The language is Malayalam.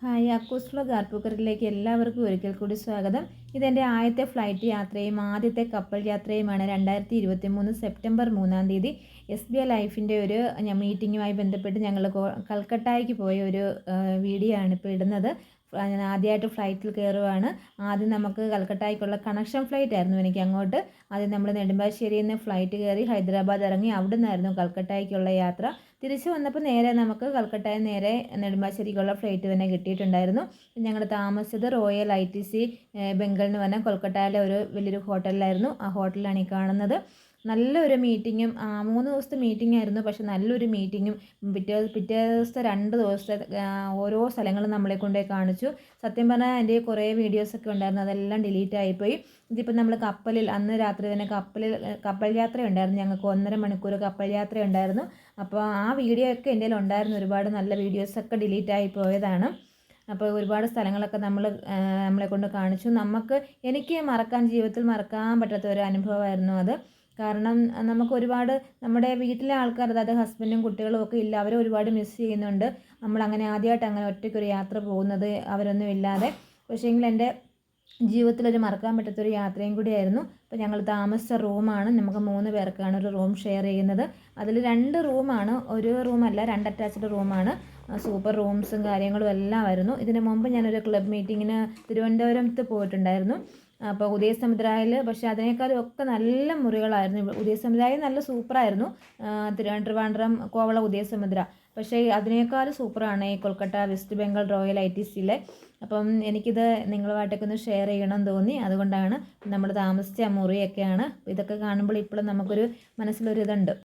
ഹായ്, അക്കൂസ് വ്ലോഗ് ആർപ്പൂക്കറിലേക്ക് എല്ലാവർക്കും ഒരിക്കൽ കൂടി സ്വാഗതം. ഇതെൻ്റെ ആദ്യത്തെ ഫ്ലൈറ്റ് യാത്രയും ആദ്യത്തെ കപ്പൽ യാത്രയുമാണ്. 2023 സെപ്റ്റംബർ 3-ാം തീയതി SBI ലൈഫിൻ്റെ ഒരു മീറ്റിങ്ങുമായി ബന്ധപ്പെട്ട് ഞങ്ങൾ കൽക്കട്ടയ്ക്ക് പോയ ഒരു വീഡിയോ ആണ് ഇപ്പോൾ ഇടുന്നത്. ഞാൻ ആദ്യമായിട്ട് ഫ്ലൈറ്റിൽ കയറുവാണ്. ആദ്യം നമുക്ക് കൽക്കട്ടയ്ക്കുള്ള കണക്ഷൻ ഫ്ലൈറ്റ് ആയിരുന്നു എനിക്ക് അങ്ങോട്ട്. ആദ്യം നമ്മൾ നെടുമ്പാശ്ശേരിയിൽ നിന്ന് ഫ്ലൈറ്റ് കയറി ഹൈദരാബാദ് ഇറങ്ങി അവിടെ നിന്നായിരുന്നു കൽക്കട്ടയ്ക്കുള്ള യാത്ര. തിരിച്ചു വന്നപ്പോൾ നേരെ നമുക്ക് കൽക്കട്ടയിൽ നേരെ നെടുമ്പാശ്ശേരിക്കുള്ള ഫ്ലൈറ്റ് തന്നെ കിട്ടിയിട്ടുണ്ടായിരുന്നു. ഞങ്ങൾ താമസിച്ചത് റോയൽ ITC ബംഗാൾ എന്ന് പറഞ്ഞാൽ കൊൽക്കട്ടയിലെ ഒരു വലിയൊരു ഹോട്ടലിലായിരുന്നു. ആ ഹോട്ടലിലാണ് ഈ കാണുന്നത്. നല്ലൊരു മീറ്റിങ്ങും 3 ദിവസത്തെ മീറ്റിംഗ് ആയിരുന്നു. പക്ഷെ നല്ലൊരു മീറ്റിങ്ങും പിറ്റേ ദിവസത്തെ 2 ദിവസത്തെ ഓരോ സ്ഥലങ്ങളും നമ്മളെ കൊണ്ടുപോയി കാണിച്ചു. സത്യം പറഞ്ഞാൽ എൻ്റെ കുറേ വീഡിയോസൊക്കെ ഉണ്ടായിരുന്നു, അതെല്ലാം ഡിലീറ്റ് ആയിപ്പോയി. ഇതിപ്പോൾ നമ്മൾ കപ്പലിൽ അന്ന് രാത്രി തന്നെ കപ്പൽ യാത്ര ഉണ്ടായിരുന്നു. ഞങ്ങൾക്ക് 1.5 മണിക്കൂർ കപ്പൽ യാത്ര ഉണ്ടായിരുന്നു. അപ്പോൾ ആ വീഡിയോ ഒക്കെ എൻ്റെ കയ്യിൽ ഉണ്ടായിരുന്നു. ഒരുപാട് നല്ല വീഡിയോസൊക്കെ ഡിലീറ്റ് ആയി പോയതാണ്. അപ്പോൾ ഒരുപാട് സ്ഥലങ്ങളൊക്കെ നമ്മളെ കൊണ്ട് കാണിച്ചു. എനിക്ക് ജീവിതത്തിൽ മറക്കാൻ പറ്റാത്ത ഒരു അനുഭവമായിരുന്നു അത്. കാരണം നമുക്ക് ഒരുപാട് നമ്മുടെ വീട്ടിലെ ആൾക്കാർ, അതായത് ഹസ്ബൻഡും കുട്ടികളും ഒക്കെ ഇല്ല, അവരെ ഒരുപാട് മിസ് ചെയ്യുന്നുണ്ട്. നമ്മളങ്ങനെ ആദ്യമായിട്ട് അങ്ങനെ ഒറ്റയ്ക്കൊരു യാത്ര പോകുന്നത് അവരൊന്നും ഇല്ലാതെ. പക്ഷേങ്കിൽ എൻ്റെ ജീവിതത്തിലൊരു മറക്കാൻ പറ്റാത്തൊരു യാത്രയും കൂടിയായിരുന്നു. അപ്പോൾ ഞങ്ങൾ താമസിച്ച റൂമാണ്, നമുക്ക് 3 പേർക്കാണ് ഒരു റൂം ഷെയർ ചെയ്യുന്നത്. അതിൽ 2 റൂമാണ്, ഒരു റൂമല്ല, 2 അറ്റാച്ച്ഡ് റൂമാണ്. സൂപ്പർ റൂംസും കാര്യങ്ങളും എല്ലാം ആയിരുന്നു. ഇതിന് മുമ്പ് ഞാനൊരു ക്ലബ് മീറ്റിങ്ങിന് തിരുവനന്തപുരത്ത് പോയിട്ടുണ്ടായിരുന്നു. അപ്പോൾ ഉദയസമുദ്രയിൽ, പക്ഷേ അതിനേക്കാളും ഒക്കെ നല്ല മുറികളായിരുന്നു. ഉദയസമുദ്രയിൽ നല്ല സൂപ്പറായിരുന്നു, ട്രിവാൻഡ്രം കോവള ഉദയസമുദ്ര. പക്ഷേ അതിനേക്കാൾ സൂപ്പറാണ് ഈ കൊൽക്കട്ട വെസ്റ്റ് ബംഗാൾ റോയൽ ITCയിലെ. അപ്പം എനിക്കിത് നിങ്ങളുമായിട്ടൊക്കെ ഒന്ന് ഷെയർ ചെയ്യണമെന്ന് തോന്നി. അതുകൊണ്ടാണ് നമ്മൾ താമസിച്ച മുറിയൊക്കെയാണ്. ഇതൊക്കെ കാണുമ്പോൾ ഇപ്പോഴും നമുക്കൊരു മനസ്സിലൊരിതുണ്ട്.